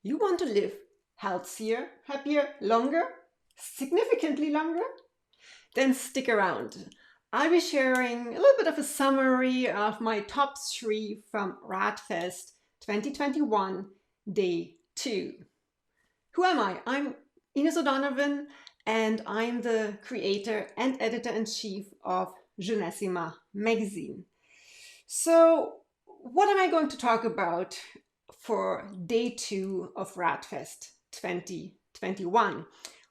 You want to live healthier, happier, longer, significantly longer? Then stick around. I'll be sharing a little bit of a summary of my top 3 from RAADFest 2021, day 2. Who am I? I'm Ines O'Donovan, and I'm the creator and editor-in-chief of Jeunessima magazine. So what am I going to talk about for day 2 of RAADFest 2021?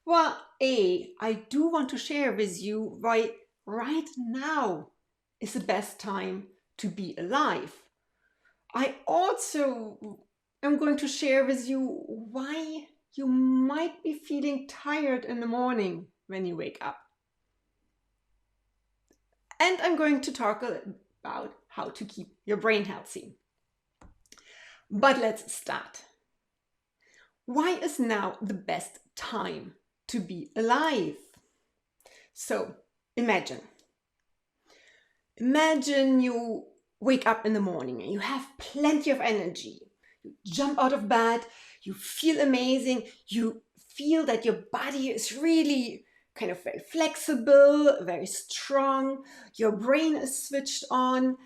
Well, I do want to share with you why right now is the best time to be alive. I also am going to share with you why you might be feeling tired in the morning when you wake up. And I'm going to talk about how to keep your brain healthy. But let's start. Why is now the best time to be alive? So imagine you wake up in the morning and you have plenty of energy. You jump out of bed, you feel amazing, you feel that your body is really kind of very flexible, very strong, your brain is switched on.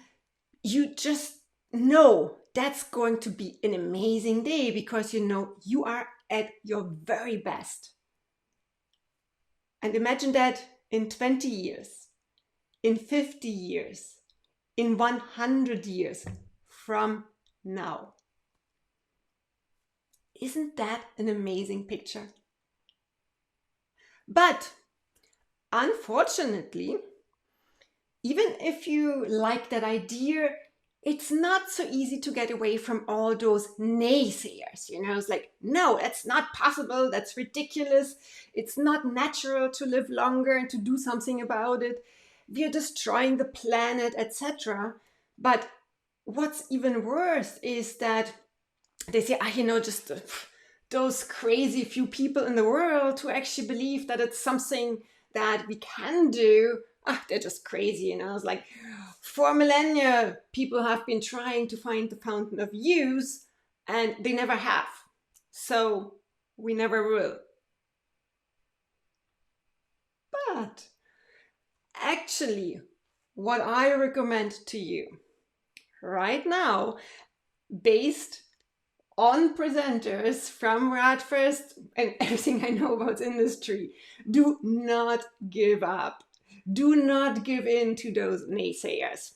You just know that's going to be an amazing day because you know you are at your very best. And imagine that in 20 years, in 50 years, in 100 years from now. Isn't that an amazing picture? But unfortunately, even if you like that idea, it's not so easy to get away from all those naysayers. It's like, no, that's not possible. That's ridiculous. It's not natural to live longer and to do something about it. We are destroying the planet, etc. But what's even worse is that they say, just those crazy few people in the world who actually believe that it's something that we can do. They're just crazy. It's like, for millennia, people have been trying to find the fountain of youth, and they never have. So we never will. But actually, what I recommend to you right now, based on presenters from RAADFest and everything I know about the industry, do not give up. Do not give in to those naysayers.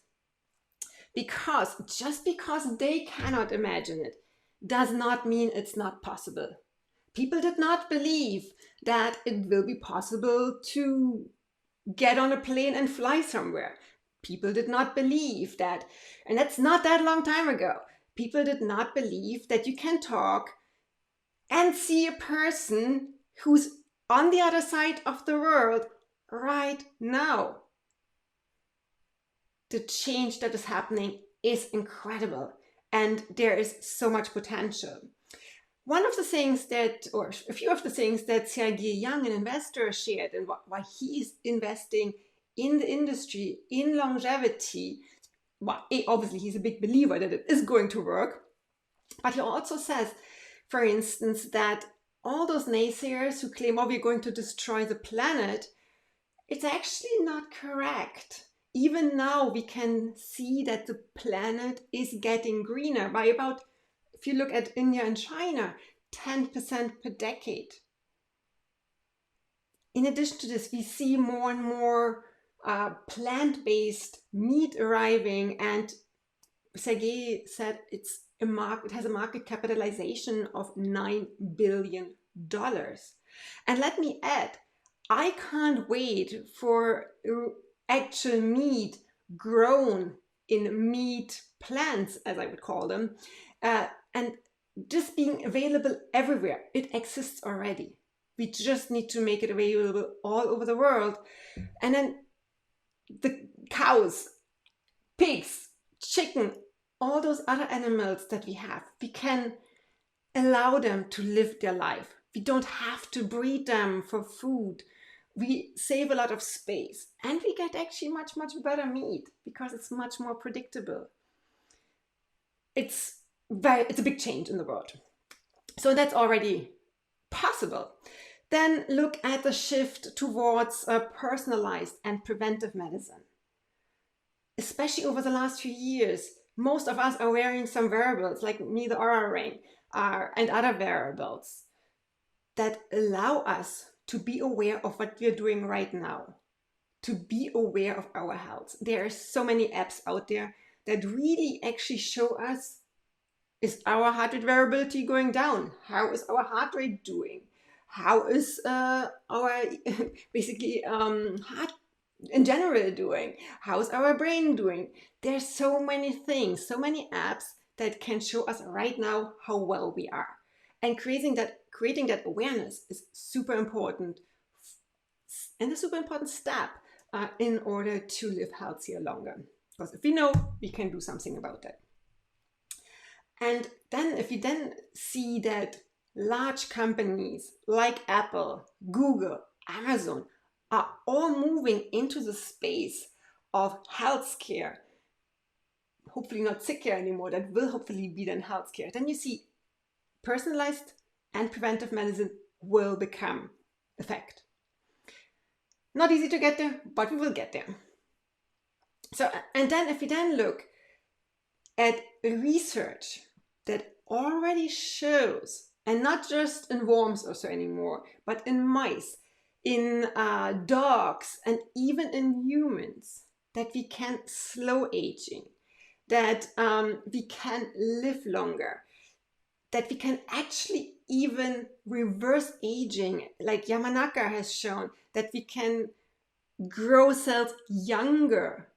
Because just because they cannot imagine it does not mean it's not possible. People did not believe that it will be possible to get on a plane and fly somewhere. People did not believe that, and that's not that long time ago. People did not believe that you can talk and see a person who's on the other side of the world right now. The change that is happening is incredible, and there is so much potential. One of the things that, or a few of the things that Sergey Young, an investor, shared and why he is investing in the industry, in longevity. Well, obviously he's a big believer that it is going to work, but he also says, for instance, that all those naysayers who claim, we're going to destroy the planet, it's actually not correct. Even now we can see that the planet is getting greener by about, if you look at India and China, 10% per decade. In addition to this, we see more and more plant-based meat arriving, and Sergey said it has a market capitalization of $9 billion. And let me add, I can't wait for actual meat grown in meat plants, as I would call them, and just being available everywhere. It exists already. We just need to make it available all over the world. And then the cows, pigs, chicken, all those other animals that we have, we can allow them to live their life. We don't have to breed them for food. We save a lot of space, and we get actually much, much better meat because it's much more predictable. It's a big change in the world. So that's already possible. Then look at the shift towards personalized and preventive medicine. Especially over the last few years, most of us are wearing some wearables, like me, the Aura Ring, and other wearables that allow us to be aware of what we're doing right now, to be aware of our health. There are so many apps out there that really actually show us, is our heart rate variability going down? How is our heart rate doing? How is our basically heart in general doing? How's our brain doing? There's so many things, so many apps that can show us right now how well we are. And creating that awareness is super important, and a super important step in order to live healthier longer. Because if we know, we can do something about it. And then if you then see that large companies like Apple, Google, Amazon are all moving into the space of healthcare, hopefully not sick care anymore, that will hopefully be then healthcare, then you see personalized and preventive medicine will become a fact. Not easy to get there, but we will get there. So, and then if you then look at research that already shows, and not just in worms or so anymore, but in mice, in dogs, and even in humans, that we can slow aging, that we can live longer, that we can actually even reverse aging, like Yamanaka has shown, that we can grow cells younger.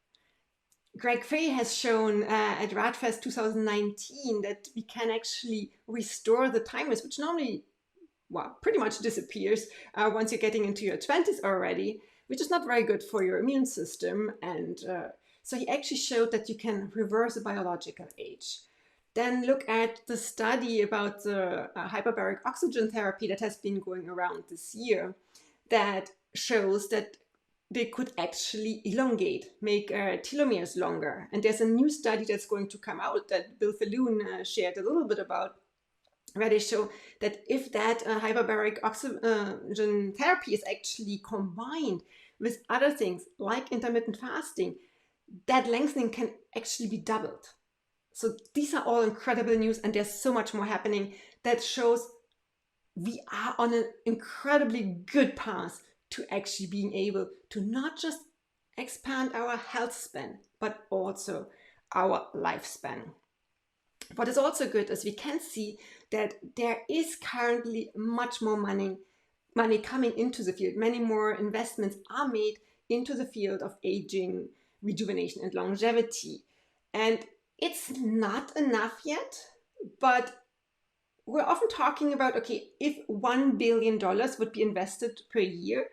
Greg Fay has shown at RAADFest 2019 that we can actually restore the thymus, which normally, well, pretty much disappears once you're getting into your 20s already, which is not very good for your immune system. And so he actually showed that you can reverse a biological age. Then look at the study about the hyperbaric oxygen therapy that has been going around this year that shows that they could actually elongate, make telomeres longer. And there's a new study that's going to come out that Bill Falloon shared a little bit about, where they show that if that hyperbaric oxygen therapy is actually combined with other things like intermittent fasting, that lengthening can actually be doubled. So these are all incredible news, and there's so much more happening that shows we are on an incredibly good path to actually being able to not just expand our health span, but also our lifespan. What is also good is we can see that there is currently much more money coming into the field. Many more investments are made into the field of aging, rejuvenation, and longevity. And it's not enough yet, but we're often talking about, okay, if $1 billion would be invested per year,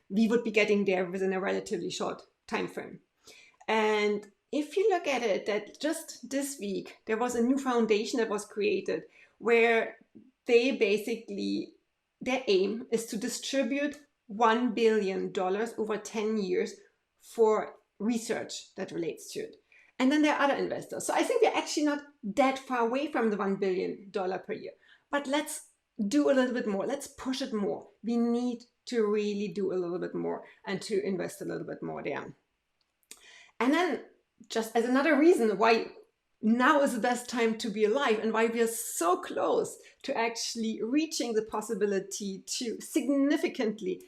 we would be getting there within a relatively short time frame. And if you look at it, that just this week, there was a new foundation that was created where they basically, their aim is to distribute $1 billion over 10 years for research that relates to it. And then there are other investors. So I think we're actually not that far away from the $1 billion per year. But let's do a little bit more. Let's push it more. We need to really do a little bit more and to invest a little bit more there. And then just as another reason why now is the best time to be alive and why we are so close to actually reaching the possibility to significantly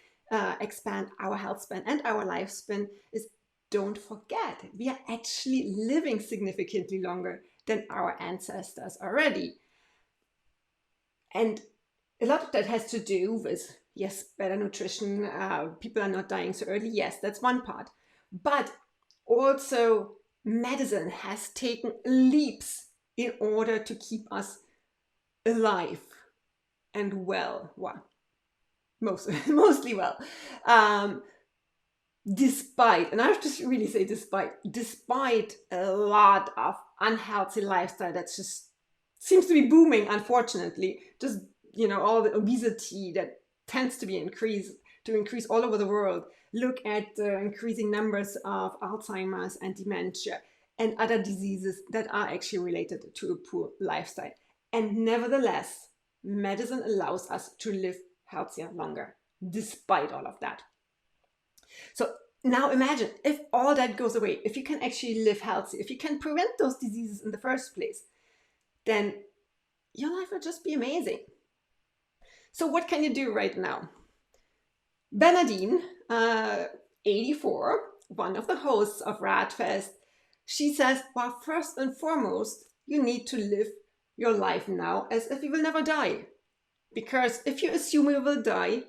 expand our health span and our lifespan is, don't forget, we are actually living significantly longer than our ancestors already. And a lot of that has to do with, yes, better nutrition, people are not dying so early. Yes, that's one part. But also medicine has taken leaps in order to keep us alive and well. Well, mostly well. Despite, and I have to really say despite a lot of unhealthy lifestyle that just seems to be booming, unfortunately, just, all the obesity that tends to increase all over the world. Look at the increasing numbers of Alzheimer's and dementia and other diseases that are actually related to a poor lifestyle. And nevertheless, medicine allows us to live healthier longer, despite all of that. So now imagine if all that goes away, if you can actually live healthy, if you can prevent those diseases in the first place, then your life will just be amazing. So what can you do right now? Bernadine, 84, one of the hosts of RAADFest, she says, well, first and foremost, you need to live your life now as if you will never die. Because if you assume you will die,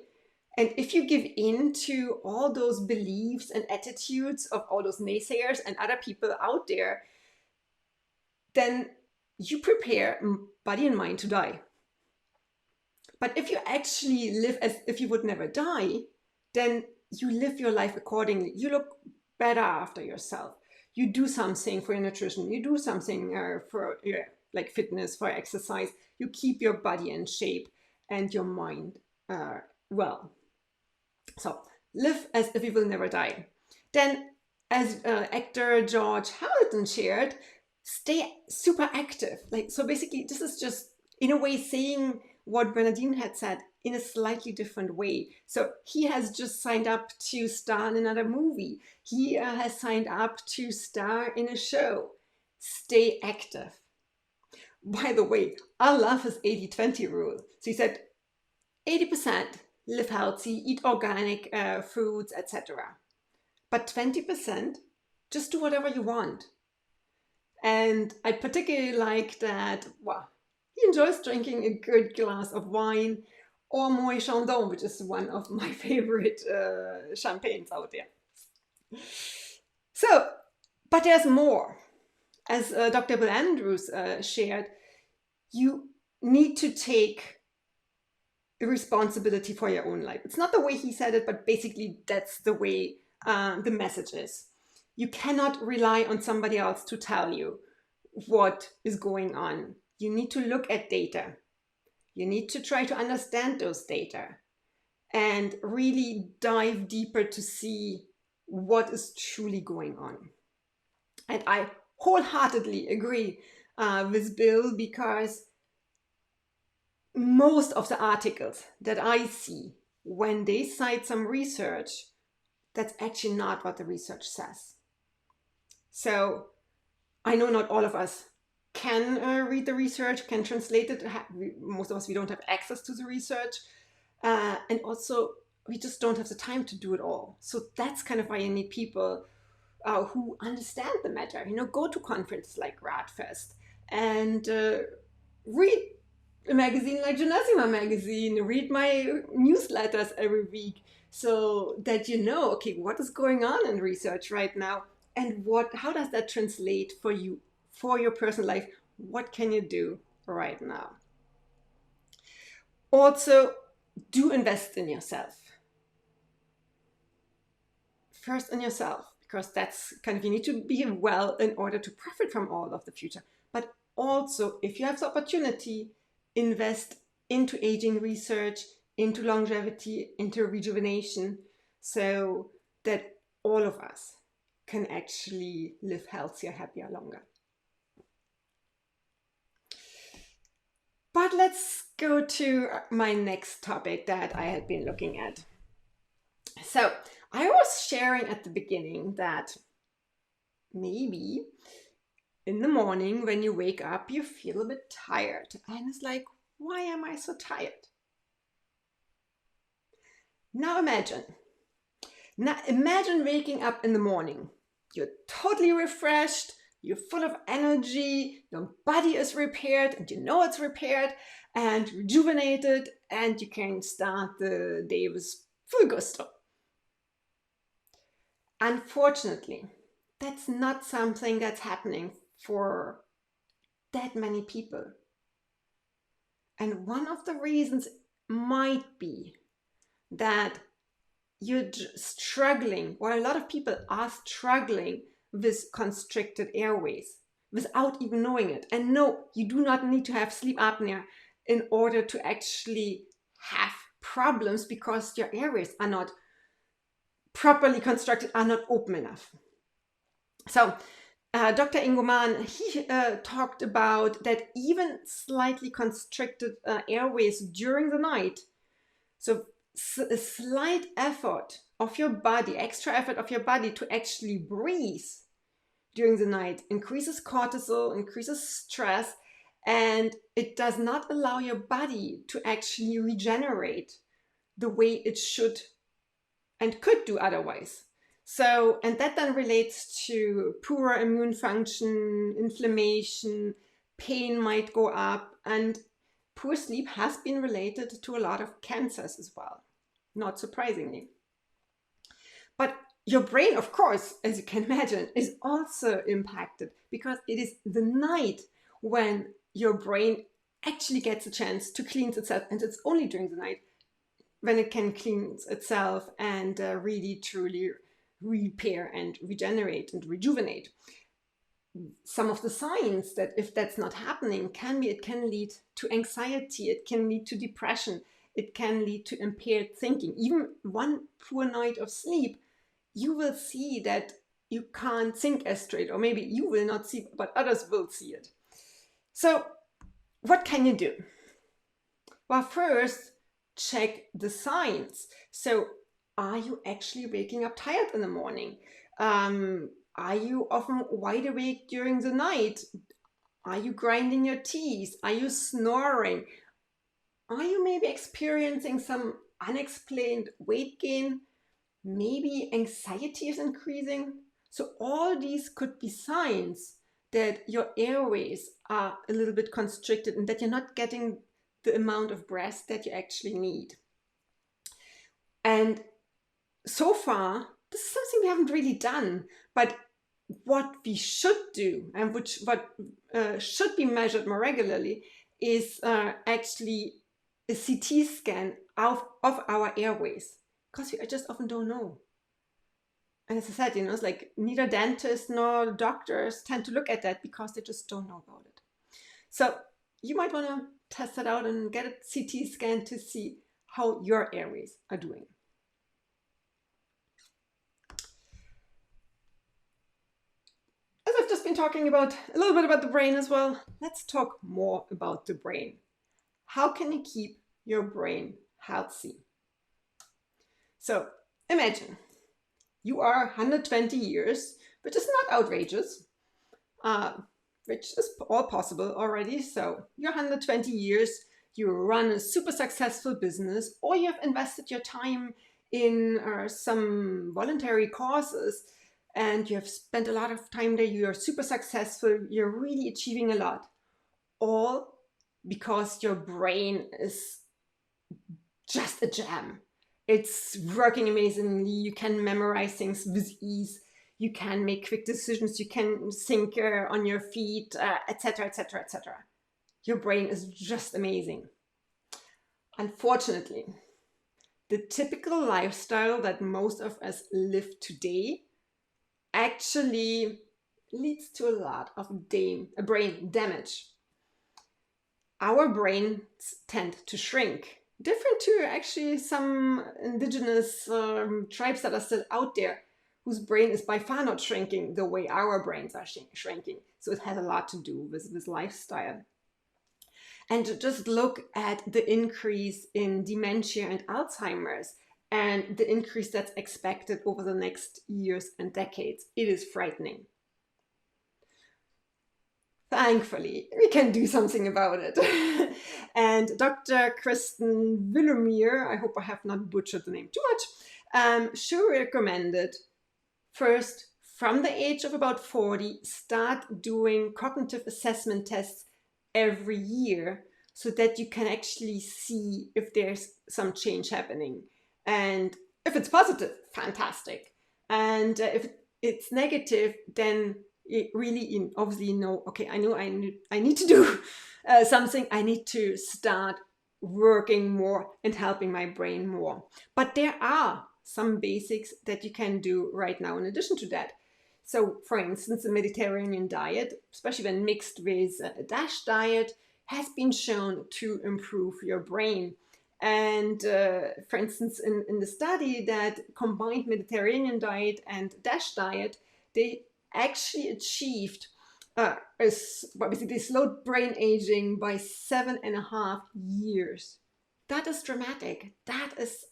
and if you give in to all those beliefs and attitudes of all those naysayers and other people out there, then you prepare body and mind to die. But if you actually live as if you would never die, then you live your life accordingly. You look better after yourself. You do something for your nutrition. You do something for like fitness, for exercise. You keep your body in shape and your mind well. So live as if you will never die. Then, as actor George Hamilton shared, stay super active. So basically, this is just in a way saying what Bernadine had said in a slightly different way. So he has just signed up to star in another movie. He has signed up to star in a show. Stay active. By the way, I love his 80-20 rule. So he said 80% live healthy, eat organic foods, etc. But 20%, just do whatever you want. And I particularly like that, he enjoys drinking a good glass of wine or Moët Chandon, which is one of my favorite champagnes out there. So, but there's more. As Dr. Bill Andrews shared, you need to take responsibility for your own life. It's not the way he said it, but basically that's the way the message is. You cannot rely on somebody else to tell you what is going on. You need to look at data. You need to try to understand those data and really dive deeper to see what is truly going on. And I wholeheartedly agree with Bill, because most of the articles that I see, when they cite some research, that's actually not what the research says. So I know not all of us can read the research, can translate it. Most of us, we don't have access to the research. And also, we just don't have the time to do it all. So that's kind of why you need people who understand the matter. Go to conferences like RAADFest and read a magazine like Genasima magazine, read my newsletters every week, so that okay, what is going on in research right now, and how does that translate for you, for your personal life? What can you do right now? Also, do invest in yourself. First in yourself, because that's you need to be well in order to profit from all of the future. But also, if you have the opportunity, invest into aging research, into longevity, into rejuvenation, so that all of us can actually live healthier, happier, longer. But let's go to my next topic that I had been looking at. So I was sharing at the beginning that maybe in the morning when you wake up, you feel a bit tired. And it's like, why am I so tired? Now imagine waking up in the morning. You're totally refreshed. You're full of energy. Your body is repaired, and it's repaired and rejuvenated, and you can start the day with full gusto. Unfortunately, that's not something that's happening for that many people. And one of the reasons might be that you're struggling, or a lot of people are struggling with constricted airways without even knowing it. And no, you do not need to have sleep apnea in order to actually have problems, because your airways are not properly constructed, are not open enough. So Dr. Ingoman, he talked about that even slightly constricted airways during the night, so a slight effort of your body, extra effort of your body to actually breathe during the night increases cortisol, increases stress, and it does not allow your body to actually regenerate the way it should and could do otherwise. So, and that then relates to poorer immune function, inflammation, pain might go up, and poor sleep has been related to a lot of cancers as well, not surprisingly. But your brain, of course, as you can imagine, is also impacted because it is the night when your brain actually gets a chance to cleanse itself, and it's only during the night when it can cleanse itself and really truly repair and regenerate and rejuvenate. Some of the signs that if that's not happening it can lead to anxiety, it can lead to depression, it can lead to impaired thinking. Even one poor night of sleep, you will see that you can't think as straight, or maybe you will not see, but others will see it. So what can you do? Well, first, check the signs. So are you actually waking up tired in the morning? Are you often wide awake during the night? Are you grinding your teeth? Are you snoring? Are you maybe experiencing some unexplained weight gain? Maybe anxiety is increasing? So all these could be signs that your airways are a little bit constricted and that you're not getting the amount of breath that you actually need. And so far, this is something we haven't really done, but what we should do and what should be measured more regularly is actually a CT scan of our airways, because we just often don't know. And as I said, it's like neither dentists nor doctors tend to look at that because they just don't know about it. So you might want to test that out and get a CT scan to see how your airways are doing. As I've just been talking about a little bit about the brain as well, let's talk more about the brain. How can you keep your brain healthy? So imagine you are 120 years, which is not outrageous, which is all possible already. So you're 120 years, you run a super successful business, or you have invested your time in some voluntary causes, and you have spent a lot of time there, you are super successful, you're really achieving a lot. All because your brain is just a gem. It's working amazingly, you can memorize things with ease, you can make quick decisions, you can think on your feet, etc., etc., etc. Your brain is just amazing. Unfortunately, the typical lifestyle that most of us live today actually leads to a lot of brain damage. Our brains tend to shrink, different to actually some indigenous tribes that are still out there, whose brain is by far not shrinking the way our brains are shrinking. So it has a lot to do with lifestyle. And just look at the increase in dementia and Alzheimer's and the increase that's expected over the next years and decades. It is frightening. Thankfully, we can do something about it. And Dr. Kristen Williams, I hope I have not butchered the name too much, she recommended first, from the age of about 40, start doing cognitive assessment tests every year so that you can actually see if there's some change happening. And if it's positive, fantastic. And if it's negative, then it really obviously know, okay, I know I need to do something. I need to start working more and helping my brain more. But there are some basics that you can do right now in addition to that. So for instance, the Mediterranean diet, especially when mixed with a DASH diet, has been shown to improve your brain. And for instance, in the study that combined Mediterranean diet and DASH diet, they actually achieved basically slowed brain aging by 7.5 years. That is dramatic. That is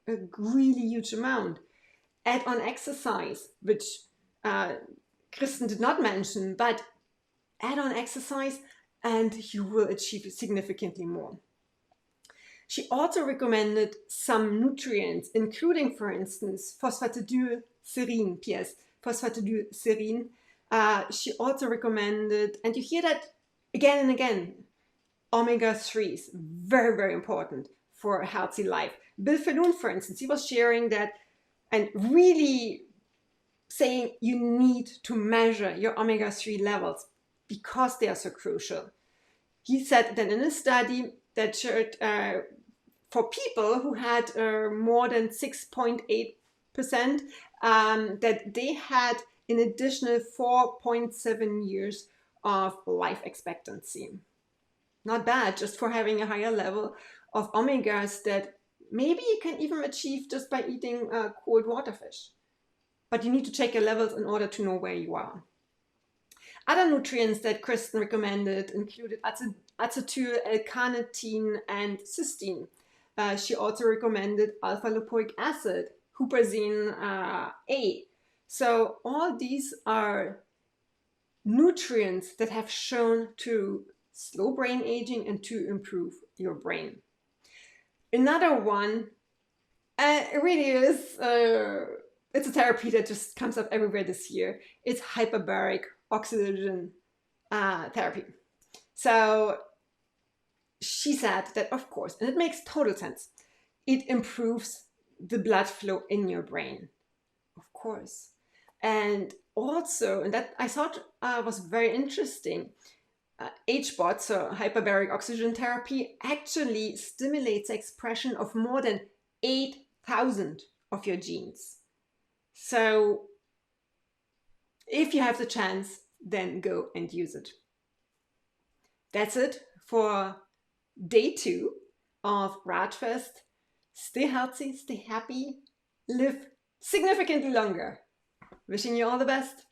a really huge amount. Add on exercise, which Kristen did not mention, but add on exercise and you will achieve significantly more. She also recommended some nutrients, including, for instance, phosphatidylserine, PS, phosphatidylserine. She also recommended, and you hear that again and again, omega-3s, very, very important for a healthy life. Bill Falloon, for instance, he was sharing that and really saying you need to measure your omega-3 levels because they are so crucial. He said that in a study that showed for people who had more than 6.8%, that they had an additional 4.7 years of life expectancy. Not bad, just for having a higher level of omegas that maybe you can even achieve just by eating cold water fish. But you need to check your levels in order to know where you are. Other nutrients that Kristen recommended included acetyl L-carnitine and cysteine. She also recommended alpha-lipoic acid, huperzine A. So all these are nutrients that have shown to slow brain aging and to improve your brain. Another one, it really is, it's a therapy that just comes up everywhere this year. It's hyperbaric oxygen therapy. So she said that, of course, and it makes total sense, it improves the blood flow in your brain, of course. And also, and that I thought was very interesting, HBOT, so hyperbaric oxygen therapy, actually stimulates the expression of more than 8,000 of your genes. So if you have the chance, then go and use it. That's it for day 2 of RAADFest. Stay healthy, stay happy, live significantly longer. Wishing you all the best.